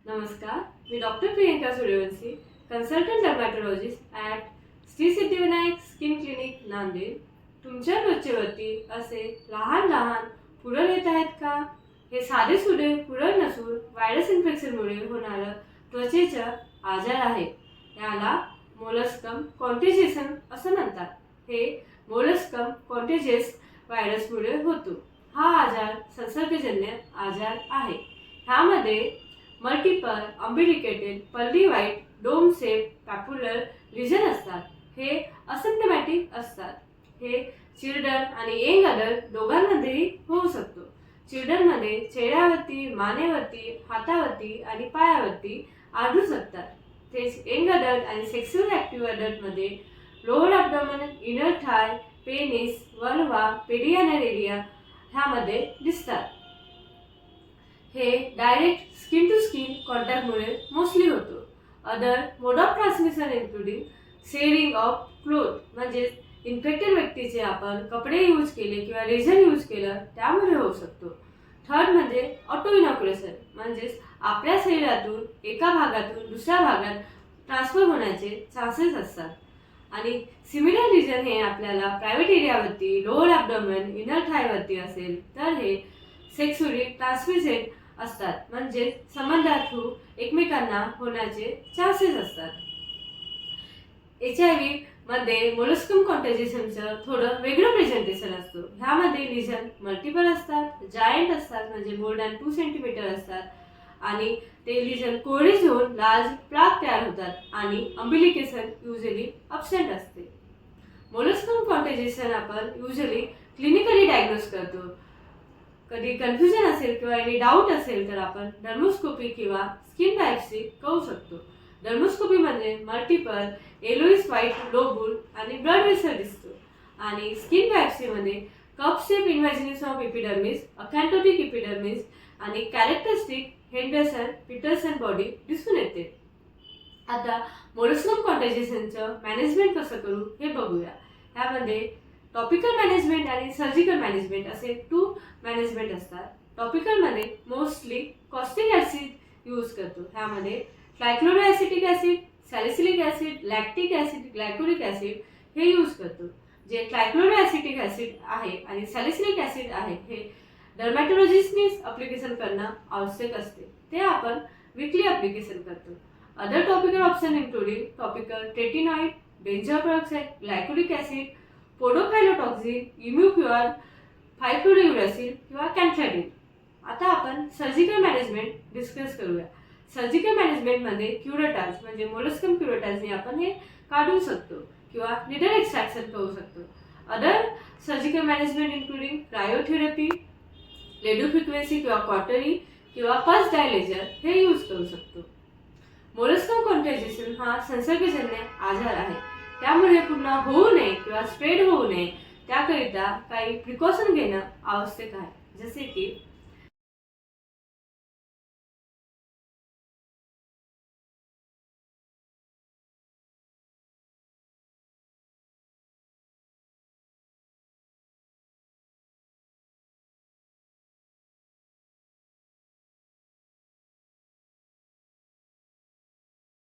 नमस्कार, मी doctor Priyanka Suryavanshi, consultant dermatologist at Shri Siddhivinayak skin clinic Nanded. तुमच्या त्वचेवरती असे लहान लहान पुरळ येत आहेत का? हे साधे सुधे पुरळ नसून व्हायरस इन्फेक्शनमुळे होणारं त्वचेचा आजार आहे. याला मोलस्कम कॉन्टेजियस असं म्हणतात. हे मोलस्कम कॉन्टेजियस व्हायरसमुळे होतो. हा आजार संसर्गजन्य आजार आहे. ह्यामध्ये multiple umbilicated pearly white dome shape papular region असतात. हे असिम्प्टमॅटिक असतात. हे चिल्ड्रन आणि यंग अडल्ट दोघांमध्येही होऊ शकतो. चिल्ड्रनमध्ये चेहऱ्यावरती, मानेवरती, हातावरती आणि पायावरती आढळू शकतात. तेच यंग अडल्ट आणि सेक्शुअल ॲक्टिव्ह अडल्टमध्ये lower abdomen, inner thigh, penis, vulva, perianal area ह्यामध्ये दिसतात. हे डायरेक्ट स्किन टू स्किन कॉन्टॅक्टमुळे मोस्टली होतो. Other mode of transmission including sharing of cloth, म्हणजे इन्फेक्टेड व्यक्तीचे आपण कपडे यूज केले किंवा रेझर यूज केलं त्यामुळे होऊ शकतो. थर्ड म्हणजे ऑटो इनॉक्युलेशन, म्हणजेच आपल्या शरीरातून एका भागातून दुसऱ्या भागात ट्रान्सफर होण्याचे चान्सेस असतात. आणि सिमिलर रिजन हे आपल्याला प्रायव्हेट एरियावरती, लोअर ॲब्डोमेन, इनर थायवरती असेल तर हे सेक्सुअली ट्रान्समिटेड असतात, म्हणजे संबंधात एकमेकांना होण्याचे चान्सेस असतात. HIV मध्ये मोलस्कम कॉन्टेजियसचं थोडं वेगळं प्रेझेंटेशन असतं. ह्यामध्ये लिजन मल्टिपल असतात, जायंट असतात, म्हणजे मोर दॅन 2 सेंटीमीटर असतात आणि ते लिजन कोरिज होऊन लार्ज प्लाक तयार होतात आणि अम्बिलिकेशन युजली अब्सेंट असते. मोलस्कम कॉन्टेजियस आपण युजली क्लिनिकली डायग्नोज करतो. कधी कन्फ्युजन असेल किंवा एनी डाऊट असेल तर आपण डर्मोस्कोपी किंवा स्किन बायोप्सी करू शकतो. डर्मोस्कोपी म्हणजे मल्टिपल येलोइश व्हाईट ग्लोब्युल आणि ब्लड वेसल दिसतो. आणि स्किन बायोप्सीमध्ये cup shape invagination of epidermis, acanthotic epidermis आणि कॅरेक्टरिस्टिक हेंडरसन पीटरसन बॉडी दिसून येते. आता मोलस्कम कॉन्टेजियसचं मॅनेजमेंट कसं करू हे बघूया. ह्यामध्ये टॉपिकल मॅनेजमेंट आणि सर्जिकल मॅनेजमेंट असे 2 मॅनेजमेंट असतात. टॉपिकलमध्ये मोस्टली कॉस्टिक ॲसिड यूज करतो. ह्यामध्ये trichloroacetic acid, salicylic acid, lactic acid, glycolic acid हे यूज करतो. जे ट्रायक्लोरोॲसिटिक ॲसिड आहे आणि सॅलिसिलिक ॲसिड आहे हे डर्मॅटोलॉजिस्टनीच ॲप्लिकेशन करणं आवश्यक असते. ते आपण वीकली ॲप्लिकेशन करतो. Other topical option including topical tretinoin, benzoyl peroxide, glycolic acid, podophyllotoxin, इम्युक्युआर, 5-फ्लोरोयुरॅसिल किंवा कॅन्फ्लॅडिन. आता आपण सर्जिकल मॅनेजमेंट डिस्कस करूया. सर्जिकल मॅनेजमेंटमध्ये क्युरेटाज म्हणजे मोलस्कम क्युरेटाजने आपण हे काढू शकतो किंवा निडल एक्स्ट्रॅक्शन करू शकतो. Other surgical management including cryotherapy, radio frequency किंवा कॉटरी किंवा पल्स डायलेजर हे यूज करू शकतो. मोलस्कम कॉन्टेजियस हा संसर्गजन्य आजार आहे. त्यामुळे पुन्हा होऊ नये किंवा स्प्रेड होऊ नये त्याकरिता काही प्रिकॉशन घेणं आवश्यक आहे. जसे की